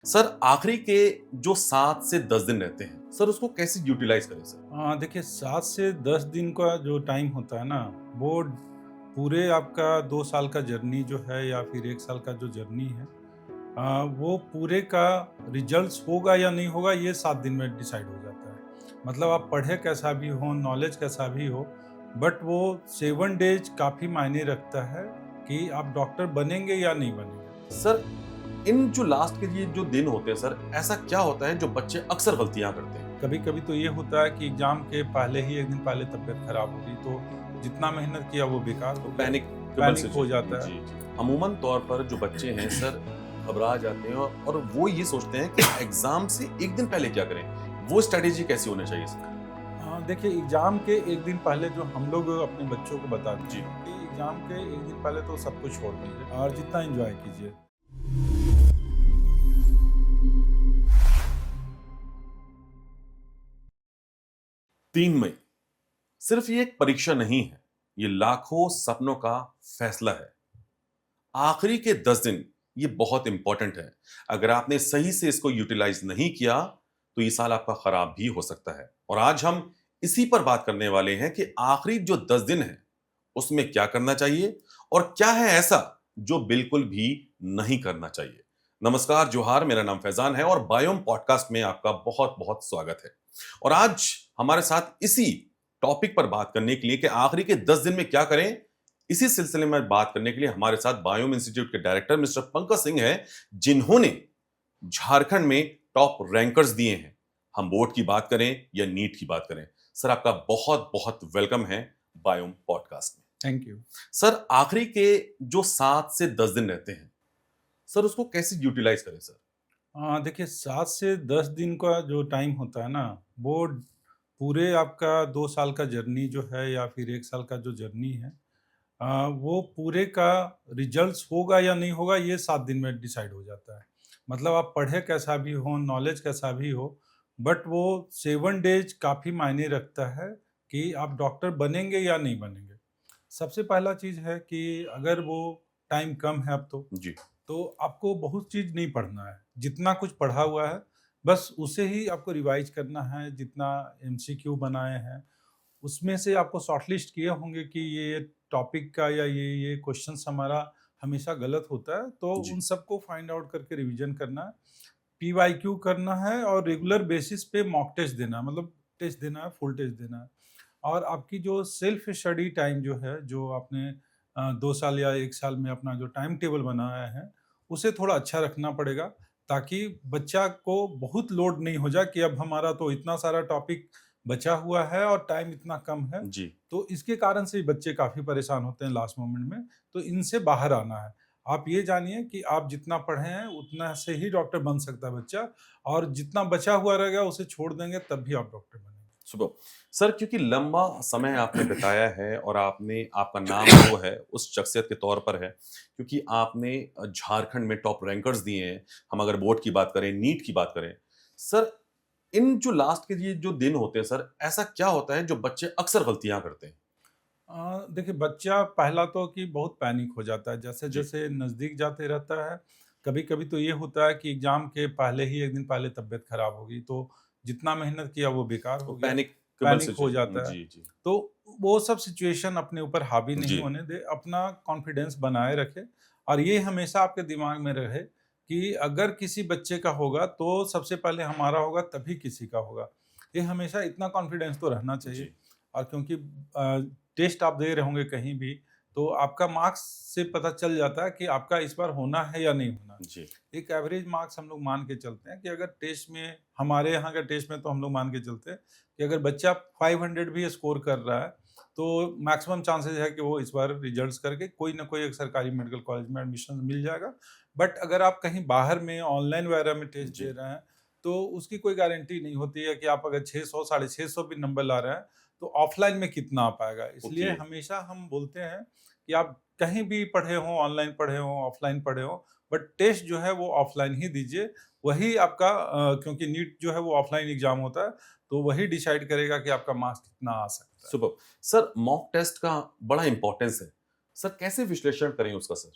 Sir आखिरी के जो 7 से 10 दिन रहते हैं, सर उसको कैसे यूटिलाइज़ करें सर? देखिए 7 से 10 दिन का जो टाइम होता है ना, वो पूरे आपका 2 साल का जर्नी जो है या फिर 1 साल का जो जर्नी है, वो पूरे का रिजल्ट्स होगा या नहीं होगा ये 7 दिन में डिसाइड हो जाता है। मतलब आप पढ़े कैसा भी हो, नॉलेज कैसा भी हो, बट वो 7 डेज़ काफ़ी मायने रखता है कि आप डॉक्टर बनेंगे या नहीं बनेंगे। सर इन जो लास्ट के ये जो दिन होते हैं सर, ऐसा क्या होता है जो बच्चे अक्सर गलतियाँ करते हैं? कभी-कभी तो ये होता है कि एग्ज़ाम के पहले ही 1 दिन पहले तबीयत खराब हो गई, तो जितना मेहनत किया वो बेकार तो हो गया। पैनिकेबल पैनिक हो सिचुएशन जाता है। जी, जी। अमूमन तौर पर जो बच्चे हैं सर घबरा जाते हैं और वो ये सोचते हैं कि एग्ज़ाम से 1 दिन पहले क्या करें? वो स्ट्रैटेजी कैसी होनी चाहिए सर? देखिए एग्ज़ाम के 1 दिन पहले जो हम लोग अपने बच्चों को बताते जी। हैं कि एग्ज़ाम के 1 दिन पहले तो सब कुछ छोड़ दीजिए और जितना एन्जॉय कीजिए। 3 मई सिर्फ ये एक परीक्षा नहीं है, ये लाखों सपनों का फैसला है। आखिरी के 10 दिन ये बहुत इंपॉर्टेंट है। अगर आपने सही से इसको यूटिलाइज़ नहीं किया, तो ये साल आपका खराब भी हो सकता है। और आज हम इसी पर बात करने वाले हैं कि आखिरी जो 10 दिन हैं, उसमें क्या करना चाहिए और क्या है ऐसा जो बिल्कुल भी नहीं करना चाहिए। नमस्कार, जोहार, मेरा नाम फैज़ान है और बायोम पॉडकास्ट में आपका बहुत-बहुत स्वागत है। और आज हमारे साथ इसी टॉपिक पर बात करने के लिए कि आखिरी के 10 दिन में क्या करें, इसी सिलसिले में बात करने के लिए हमारे साथ बायोम इंस्टीट्यूट के डायरेक्टर मिस्टर पंकज सिंह हैं, जिन्होंने झारखंड में टॉप रैंकर्स दिए हैं। हम बोर्ड की बात करें या नीट की बात करें। सर आपका बहुत-बहुत वेलकम है बायोम पॉडकास्ट में। Thank you. सर आखिरी के जो 7 से 10 दिन रहते हैं, सर उसको कैसे यूटिलाइज़ करें सर? देखिए 7 से 10 दिन का जो टाइम होता है ना, वो पूरे आपका 2 साल का जर्नी जो है या फिर 1 साल का जो जर्नी है, वो पूरे का रिजल्ट्स होगा या नहीं होगा ये 7 दिन में डिसाइड हो जाता है। मतलब आप पढ़े कैसा भी हो, नॉलेज कैसा भी हो, बट वो 7 डेज़ काफ़ी मायने रखता है कि आप डॉक्टर बनेंगे या नहीं बनेंगे। सबसे पहला चीज़ है कि अगर वो टाइम कम है अब जी, तो आपको बहुत चीज़ नहीं पढ़ना है। जितना कुछ पढ़ा हुआ है, बस उसे ही आपको रिवाइज़ करना है, जितना एमसीक्यू बनाए हैं, उसमें से आपको शॉर्टलिस्ट किए होंगे कि ये टॉपिक का या ये क्वेश्चंस हमारा हमेशा गलत होता है, तो उन जी, सबको फाइंड आउट करके रिवीजन करना है। पीवाईक्यू करना है और रेगुलर बेसिस पे मॉक टेस्ट देना है, मतलब टेस्ट देना है, फुल टेस्ट देना है। और आपकी जो सेल्फ स्टडी टाइम जो है, जो आपने 2 साल या 1 साल में अपना जो टाइम टेबल बनाया है, उसे थोड़ा अच्छा रखना पड़ेगा, ताकि बच्चा को बहुत लोड नहीं हो जाए कि अब हमारा तो इतना सारा टॉपिक बचा हुआ है और टाइम इतना कम है। जी। तो इसके कारण से बच्चे काफ़ी परेशान होते हैं लास्ट मोमेंट में, तो इनसे बाहर आना है। आप ये जानिए कि आप जितना पढ़े हैं, उतना से ही डॉक्टर बन सकता है बच्चा, और जितना बचा हुआ रहेगा उसे छोड़ देंगे तब भी आप डॉक्टर बनेंगे। सुपर। सर क्योंकि लंबा समय आपने बिताया है और आपने आपका नाम जो है उस शख्सियत के तौर पर है, क्योंकि आपने झारखंड में टॉप रैंकर्स दिए हैं। हम अगर बोर्ड की बात करें, नीट की बात करें। सर इन जो लास्ट के ये जो दिन होते हैं सर, ऐसा क्या होता है जो बच्चे अक्सर गलतियाँ करते हैं? देखिए बच्चा पहला तो कि बहुत पैनिक हो जाता है, जी, जैसे-जैसे नज़दीक जाते रहता है। कभी-कभी तो ये होता है कि एग्ज़ाम के पहले ही 1 दिन पहले तबीयत खराब हो गई, तो जितना मेहनत किया वो बेकार तो हो गया। पैनिकेबल पैनिक हो सिचुएशन जाता है। जी, जी। तो वो सब सिचुएशन अपने ऊपर हावी नहीं जी, होने दें, अपना कॉन्फिडेंस बनाए रखें और ये हमेशा आपके दिमाग में रहे कि अगर किसी बच्चे का होगा तो सबसे पहले हमारा होगा तभी किसी का होगा। ये हमेशा इतना कॉन्फिडेंस तो रहना चाहिए। जी, और क्योंकि टेस्ट आप दे रहे होंगे कहीं भी, तो आपका मार्क्स से पता चल जाता है कि आपका इस बार होना है या नहीं होना। जी, एक एवरेज मार्क्स हम लोग मान के चलते हैं कि अगर टेस्ट में, हमारे यहाँ का टेस्ट में तो हम लोग मान के चलते हैं कि अगर बच्चा 500 भी स्कोर कर रहा है, तो मैक्सिमम चांसेस है कि वो इस बार रिजल्ट्स करके कोई ना कोई एक सरकारी मेडिकल कॉलेज में एडमिशन मिल जाएगा। बट अगर आप कहीं बाहर में ऑनलाइन वगैरह में टेस्ट दे जी, रहे हैं, तो उसकी कोई गारंटी नहीं होती है कि आप अगर 600 साढ़े 600 भी नंबर ला रहे हैं, तो ऑफलाइन में कितना आ पाएगा। इसलिए ओके। हमेशा हम बोलते हैं कि आप कहीं भी पढ़े हों, ऑनलाइन पढ़े हों, ऑफलाइन पढ़े हों, बट टेस्ट जो है वो ऑफलाइन ही दीजिए। वही आपका क्योंकि नीट जो है वो ऑफलाइन एग्ज़ाम होता है, तो वही डिसाइड करेगा कि आपका मार्क्स कितना आ सकता है। सुपर। सर मॉक टेस्ट का बड़ा इंपॉर्टेंस है। सर कैसे विश्लेषण करें उसका सर?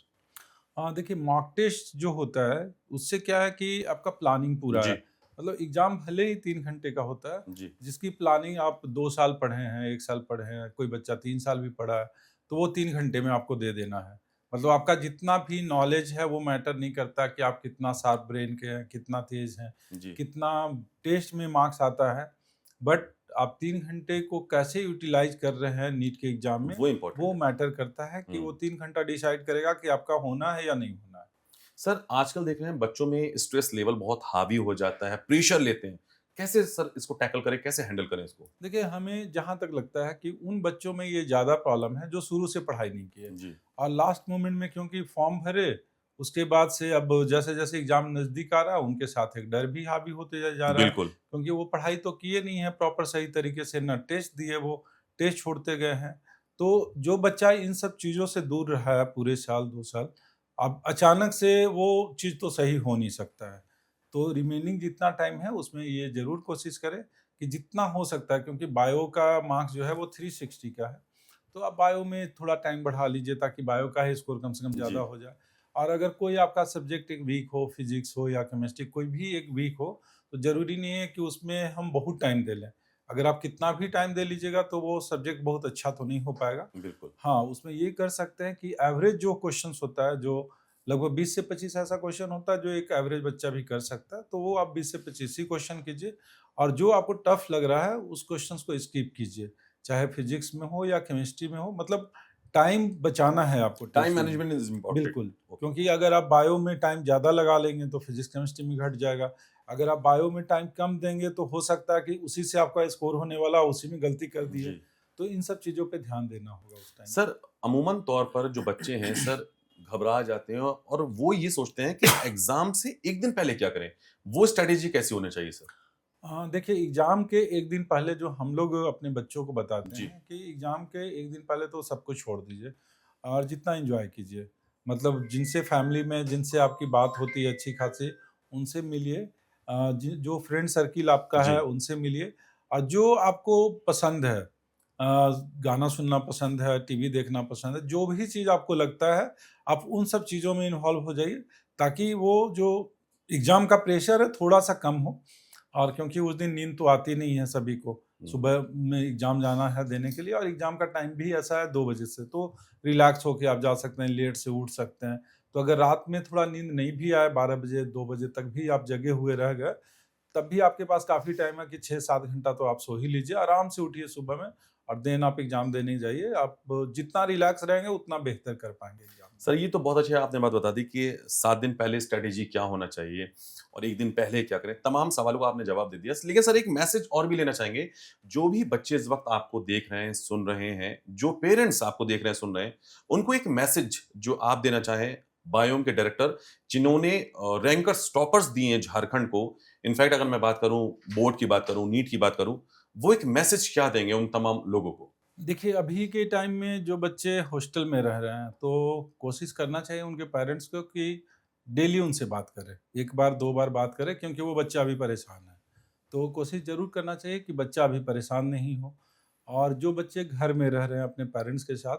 हाँ, देखिए मॉक टेस्ट जो होता है, उससे क्या है कि आपका प्लानिंग पूरा है। जी, मतलब एग्ज़ाम भले ही 3 घंटे का होता है, जी, जिसकी प्लानिंग आप 2 साल पढ़े हैं, 1 साल पढ़े हैं, कोई बच्चा 3 साल भी पढ़ा है, तो वो 3 घंटे में आपको दे देना है। मतलब आपका जितना भी नॉलेज है, वो मैटर नहीं करता कि आप कितना शार्प ब्रेन के हैं, कितना तेज़ हैं, जी। कितना टेस्ट में मार्क्स आता है। बट आप 3 घंटे को कैसे यूटिलाइज़ कर रहे हैं नीट के एग्ज़ाम में, वो वो इम्पोर्टेंट है। मैटर करता है कि हुँ। वो 3 घंटा डिसाइड करेगा कि आपका होना है या नहीं होना है। सर, आजकल देख रहे हैं बच्चों में स्ट्रेस लेवल बहुत हावी हो जाता है, प्रेशर लेते हैं। कैसे सर इसको टैकल करें, कैसे हैंडल करें इसको? देखिए, हमें जहाँ तक लगता है कि उन बच्चों में ये ज़्यादा प्रॉब्लम है जो शुरू से पढ़ाई नहीं किए जी, और लास्ट मोमेंट में क्योंकि फॉर्म भरे, उसके बाद से अब जैसे-जैसे एग्ज़ाम नज़दीक आ रहा है, उनके साथ एक डर भी हावी होते जा रहा है बिल्कुल। क्योंकि वो पढ़ाई तो किए नहीं है प्रॉपर सही तरीके से, ना टेस्ट दिए वो, टेस्ट छोड़ते गए हैं। तो जो बच्चा इन सब चीज़ों से दूर रहा है पूरे साल, 2 साल, अब अचानक से वो चीज़ तो सही हो नहीं सकता है। तो रिमेनिंग जितना टाइम है, उसमें ये ज़रूर कोशिश करें कि जितना हो सकता है क्योंकि बायो का मार्क्स जो है वो 360 का है, तो आप बायो में थोड़ा टाइम बढ़ा लीजिए ताकि बायो का ही स्कोर कम से कम ज़्यादा जी, हो जाए। और अगर कोई आपका सब्जेक्ट एक वीक हो, फिज़िक्स हो या केमिस्ट्री कोई भी एक वीक हो, तो ज़रूरी नहीं है कि उसमें हम बहुत टाइम दे लें। अगर आप कितना भी टाइम दे लीजिएगा तो वो सब्जेक्ट बहुत अच्छा तो नहीं हो पाएगा। बिल्कुल। हाँ, उसमें ये कर सकते हैं कि एवरेज जो क्वेश्चन्स होता है, जो लगभग 20 से 25 ऐसा क्वेश्चन होता है जो एक एवरेज बच्चा भी कर सकता है, तो वो आप 20 से 25 ही क्वेश्चन कीजिए और जो आपको टफ लग रहा है उस क्वेश्चंस को स्किप कीजिए। चाहे फिज़िक्स में हो या केमिस्ट्री में हो, मतलब टाइम बचाना है आपको टाइम टेस्ट में। Management is important. बिल्कुल, ओके। क्योंकि अगर आप बायो में टाइम ज़्यादा लगा लेंगे तो फिज़िक्स केमिस्ट्री में घट जाएगा। अगर आप बायो में टाइम कम देंगे तो हो सकता है कि उसी से आपका स्कोर होने वाला, उसी में गलती कर दी है। जी। तो इन सब चीज़ों पे ध्यान देना होगा उस टाइम सर, अमूमन तौर पर जो बच्चे हैं सर, घबरा जाते हैं और वो ये सोचते हैं कि एग्ज़ाम से 1 दिन पहले क्या करें? वो स्ट्रैटेजी कैसी होनी चाहिए सर? हाँ, देखिए एग्ज़ाम के 1 दिन पहले जो हम लोग अपने बच्चों को बताते जी, हैं कि एग्ज़ाम के 1 दिन पहले तो सब कुछ छोड़ दीजिए और जितना एन्जॉय कीजिए। मतलब जिनसे फैमिली में जिनसे आपकी बात होती है अच्छी खासी, उनसे मिलिए। जो फ्रेंड सर्किल आपका जी, है, उनसे मिलिए और जो आपको पसंद है, गाना सुनना पसंद है, टीवी देखना पसंद है, जो भी चीज़ आपको लगता है, आप उन सब चीज़ों में इन्वॉल्व हो जाइए ताकि वो जो एग्ज़ाम का प्रेशर है, थोड़ा-सा कम हो। और क्योंकि उस दिन नींद तो आती नहीं है सभी को, हुँ। सुबह में एग्ज़ाम जाना है देने के लिए और एग्ज़ाम का टाइम भी ऐसा है 2 बजे से, तो रिलैक्स होके आप जा सकते हैं, लेट से उठ सकते हैं। तो अगर रात में थोड़ा नींद नहीं भी आए 12 बजे, 2 बजे तक भी आप जगे हुए रह गए, तब भी आपके पास काफ़ी टाइम है कि 6-7 घंटा तो आप सो ही लीजिए, आराम से उठिए सुबह में और देन आप एग्ज़ाम देने जाइए। आप जितना रिलैक्स रहेंगे, उतना बेहतर कर पाएँगे एग्ज़ाम में। सर, ये तो बहुत अच्छी आपने बात बता दी कि 7 दिन पहले स्ट्रैटेजी क्या होना चाहिए और 1 दिन पहले क्या करें। तमाम सवालों का आपने जवाब दे दिया। लेकिन सर एक मैसेज और भी लेना चाहेंगे, जो भी बच्चे इस वक़्त आपको देख रहे हैं, सुन रहे हैं, जो पेरेंट्स आपको देख रहे हैं, सुन रहे हैं, उनको एक मैसेज जो आप देना चाहें, बायोम के डायरेक्टर जिन्होंने रैंकर्स टॉपर्स दिए हैं झारखंड को। इनफैक्ट अगर मैं बात करूँ, बोर्ड की बात करूँ, नीट की बात करूँ, वो एक मैसेज क्या देंगे उन तमाम लोगों को? देखिए, अभी के टाइम में जो बच्चे हॉस्टल में रह रहे हैं, तो कोशिश करना चाहिए उनके पेरेंट्स को कि डेली उनसे बात करें। 1 बार, 2 बार बात करें क्योंकि वो बच्चा अभी परेशान है। तो कोशिश ज़रूर करना चाहिए कि बच्चा अभी परेशान नहीं हो और जो बच्चे घर में रह रहे हैं अपने पेरेंट्स के साथ,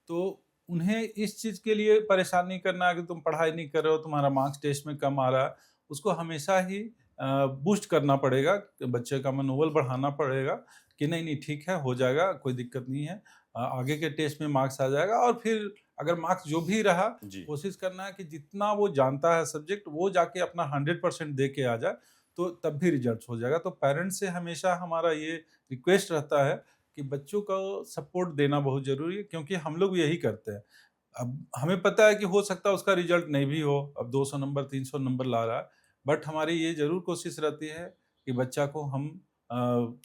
तो उन्हें इस चीज़ के लिए परेशान नहीं करना है कि तुम पढ़ाई नहीं कर रहे हो, तुम्हारा मार्क्स टेस्ट में कम आ रहा है। उसको हमेशा ही बूस्ट करना पड़ेगा, बच्चे का मनोबल बढ़ाना पड़ेगा कि नहीं, नहीं ठीक है, हो जाएगा, कोई दिक्कत नहीं है। आगे के टेस्ट में मार्क्स आ जाएगा और फिर अगर मार्क्स जो भी रहा, जी। कोशिश करना है कि जितना वो जानता है सब्जेक्ट, वो जाके अपना 100% दे के आ जाए, तो तब भी रिजल्ट्स हो जाएगा। तो पेरेंट्स से हमेशा हमारा ये रिक्वेस्ट रहता है कि बच्चों को सपोर्ट देना बहुत ज़रूरी है क्योंकि हम लोग भी यही करते हैं। अब हमें पता है कि हो सकता है उसका रिजल्ट नहीं भी हो, अब 200 नंबर, 300 नंबर ला रहा है, बट हमारी ये ज़रूर कोशिश रहती है कि बच्चा को हम अ,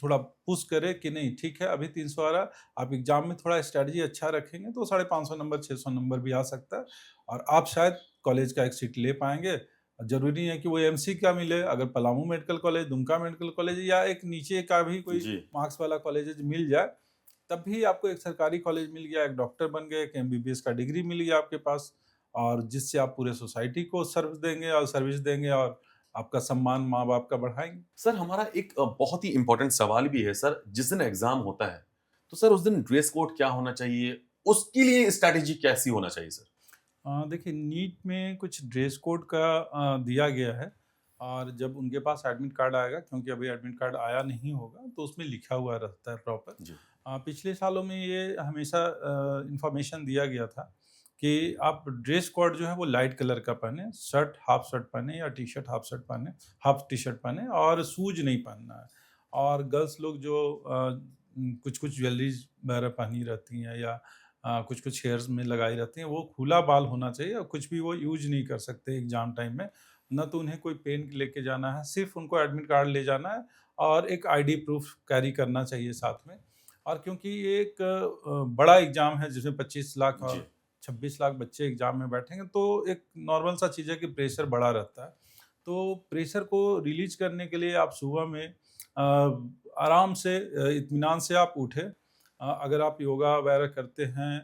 थोड़ा पुश करें कि नहीं ठीक है, अभी 300 आ रहा है, आप एग्ज़ाम में थोड़ा स्ट्रैटेजी अच्छा रखेंगे तो 550 नंबर, 600 नंबर भी आ सकता है और आप शायद कॉलेज का एक सीट ले पाएँगे। ज़रूरी नहीं है कि वो एमसी का मिले, अगर Palamu medical college, Dumka medical college या एक नीचे का भी कोई जी। मार्क्स वाला कॉलेज मिल जाए, तब भी आपको एक सरकारी कॉलेज मिल गया, एक डॉक्टर बन गए, एक एमबीबीएस का डिग्री मिल गया आपके पास और जिससे आप पूरे सोसाइटी को सर्विस देंगे और आपका सम्मान माँ-बाप का बढ़ाएँगे। सर हमारा एक बहुत ही इम्पोर्टेंट सवाल भी है सर, जिस दिन एग्ज़ाम होता है, तो सर उस दिन ड्रेस कोड क्या होना चाहिए? उसके लिए स्ट्रैटेजी कैसी होना चाहिए सर? देखिए नीट में कुछ ड्रेस कोड का दिया गया है और जब उनके पास एडमिट कार्ड आएगा, क्योंकि अभी एडमिट कार्ड आया नहीं होगा, तो उसमें लिखा हुआ रहता है प्रॉपर। जी। पिछले सालों में ये हमेशा इन्फॉर्मेशन दिया गया था कि आप ड्रेस कोड जो है वो लाइट कलर का पहने, शर्ट हाफ शर्ट पहने या टी शर्ट हाफ शर्ट पहने, हाफ टी शर्ट पहने और शूज नहीं पहनना है। और गर्ल्स लोग जो कुछ कुछ ज्वेलरीज वगैरह पहनी रहती हैं या कुछ कुछ हेयर्स में लगाई रहती हैं, वो खुला बाल होना चाहिए और कुछ भी वो यूज नहीं कर सकते एग्जाम टाइम में। ना तो उन्हें कोई पेन लेके जाना है, सिर्फ उनको एडमिट कार्ड ले जाना है और एक आईडी प्रूफ कैरी करना चाहिए साथ में। और क्योंकि ये एक बड़ा एग्जाम है जिसमें 25 लाख जी। और 26 लाख बच्चे एग्जाम में बैठेंगे, तो एक नॉर्मल सा चीज़ है कि प्रेशर बढ़ा रहता है। तो प्रेशर को रिलीज करने के लिए आप सुबह में आराम से इत्मीनान से आप उठें। अगर आप योगा वगैरह करते हैं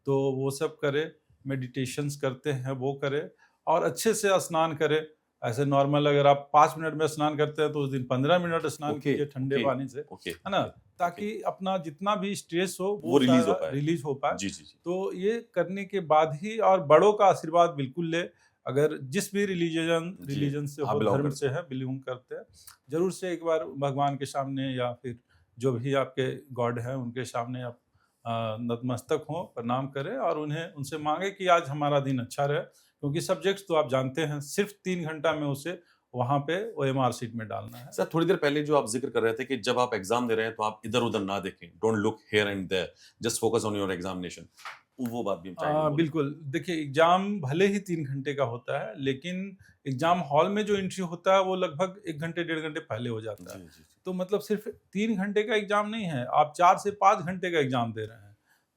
तो वो सब करें, मेडिटेशंस करते हैं वो करें और अच्छे से स्नान करें। ऐसे नॉर्मल अगर आप 5 मिनट में स्नान करते हैं तो उस दिन 15 मिनट स्नान ओके, कीजिए ठंडे ओके, पानी से, ओके, है ना? Okay, okay. ताकि अपना जितना भी स्ट्रेस हो वो वो रिलीज़ हो सारा पाए। रिलीज़ हो पाए। जी, जी, जी। तो ये करने के बाद ही, और बड़ों का आशीर्वाद बिल्कुल लें। अगर जिस भी जी, रिलीजन से आप हो, बिलॉन्ग धर्म करते से हैं। है, बिलॉन्ग करते हैं, ज़रूर से एक बार भगवान के सामने या फिर जो भी आपके गॉड हैं उनके सामने आप नतमस्तक हों, प्रणाम करें और उन्हें उनसे माँगे कि आज हमारा दिन अच्छा रहे। क्योंकि सब्जेक्ट्स तो आप जानते हैं, सिर्फ़ 3 घंटा में उसे वहाँ पे ओएमआर शीट में डालना है। सर, थोड़ी देर पहले जो आप ज़िक्र कर रहे थे कि जब आप एग्ज़ाम दे रहे हैं तो आप इधर-उधर ना देखें, don't look here and there, just focus on your examination. वो बात भी हम चाहेंगे बोलें। बिल्कुल। देखिए एग्ज़ाम भले ही 3 घंटे का होता है, लेकिन एग्ज़ाम हॉल में जो एंट्री होता है वो लगभग 1 घंटे, डेढ़ घंटे पहले हो जाता जी, है। जी, जी। तो मतलब सिर्फ़ 3 घंटे का एग्ज़ाम नहीं है, आप 4 से 5 घंटे का एग्ज़ाम दे रहे हैं।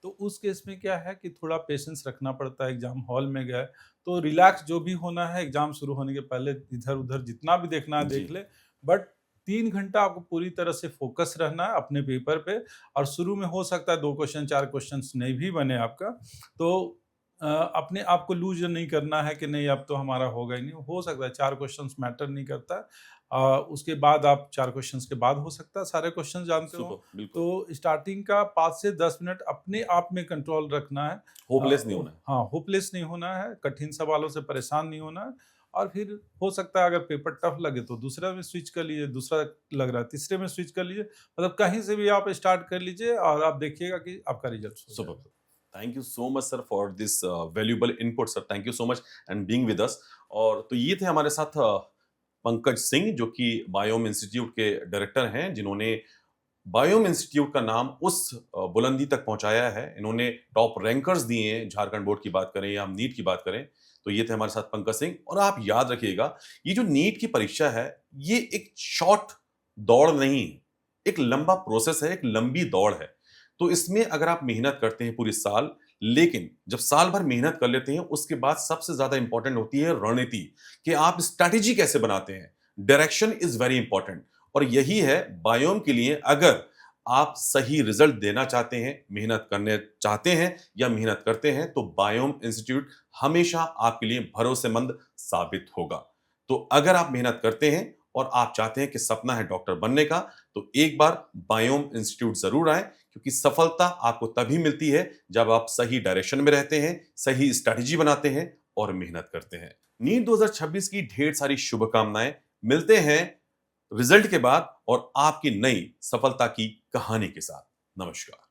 तो उस केस में क्या है कि थोड़ा पेशेंस रखना पड़ता है। एग्ज़ाम हॉल में गए, तो रिलैक्स जो भी होना है एग्ज़ाम शुरू होने के पहले इधर-उधर जितना भी देखना है जी। देख लें। बट 3 घंटा आपको पूरी तरह से फ़ोकस रहना है अपने पेपर पे। और शुरू में हो सकता है 2 क्वेश्चन, 4 क्वेश्चन्स नहीं भी बने आपका, तो अपने आप को लूज़ नहीं करना है कि नहीं अब तो हमारा होगा ही नहीं। हो सकता है 4 क्वेश्चन्स मैटर नहीं करता है। उसके बाद आप 4 क्वेश्चन्स के बाद हो सकता है सारे क्वेश्चन जानते हो। सुपर, बिल्कुल। तो स्टार्टिंग का 5 से 10 मिनट अपने आप में कंट्रोल रखना है। होपलेस नहीं होना है। हाँ, होपलेस नहीं होना है, कठिन सवालों से परेशान नहीं होना है। और फिर हो सकता है अगर पेपर टफ लगे तो दूसरा में स्विच कर लीजिए, दूसरा लग रहा है तीसरे में स्विच कर लीजिए। मतलब कहीं से भी आप स्टार्ट कर लीजिए और आप देखिएगा कि आपका रिजल्ट हो सुपर। जाएगा। Thank you so much sir for this valuable input sir. Thank you so much and being with us. और तो ये थे हमारे साथ पंकज सिंह जो कि बायोम इंस्टीट्यूट के डायरेक्टर हैं, जिन्होंने बायोम इंस्टीट्यूट का नाम उस बुलंदी तक पहुंचाया है। इन्होंने टॉप रैंकर्स दिए हैं, झारखंड बोर्ड की बात करें या हम नीट की बात करें। तो ये थे हमारे साथ पंकज सिंह। और आप याद रखिएगा, ये जो नीट की परीक्षा है, ये एक शॉर्ट दौड़ नहीं है, एक लंबा प्रोसेस है, एक लंबी दौड़ है। तो इसमें अगर आप मेहनत करते हैं पूरी साल, लेकिन जब साल भर मेहनत कर लेते हैं, उसके बाद सबसे ज्यादा इंपॉर्टेंट होती है रणनीति, कि आप स्ट्रैटेजी कैसे बनाते हैं। Direction is very important. और यही है बायोम के लिए, अगर आप सही रिजल्ट देना चाहते हैं, मेहनत करने चाहते हैं या मेहनत करते हैं, तो बायोम इंस्टीट्यूट हमेशा आपके लिए भरोसेमंद साबित होगा। तो अगर आप मेहनत करते हैं और आप चाहते हैं कि सपना है डॉक्टर बनने का, तो एक बार बायोम इंस्टीट्यूट जरूर आए, क्योंकि सफलता आपको तभी मिलती है जब आप सही डायरेक्शन में रहते हैं, सही स्ट्रैटेजी बनाते हैं और मेहनत करते हैं। नीट 2026 की ढेर सारी शुभकामनाएं। मिलते हैं रिजल्ट के बाद और आपकी नई सफलता की कहानी के साथ। नमस्कार।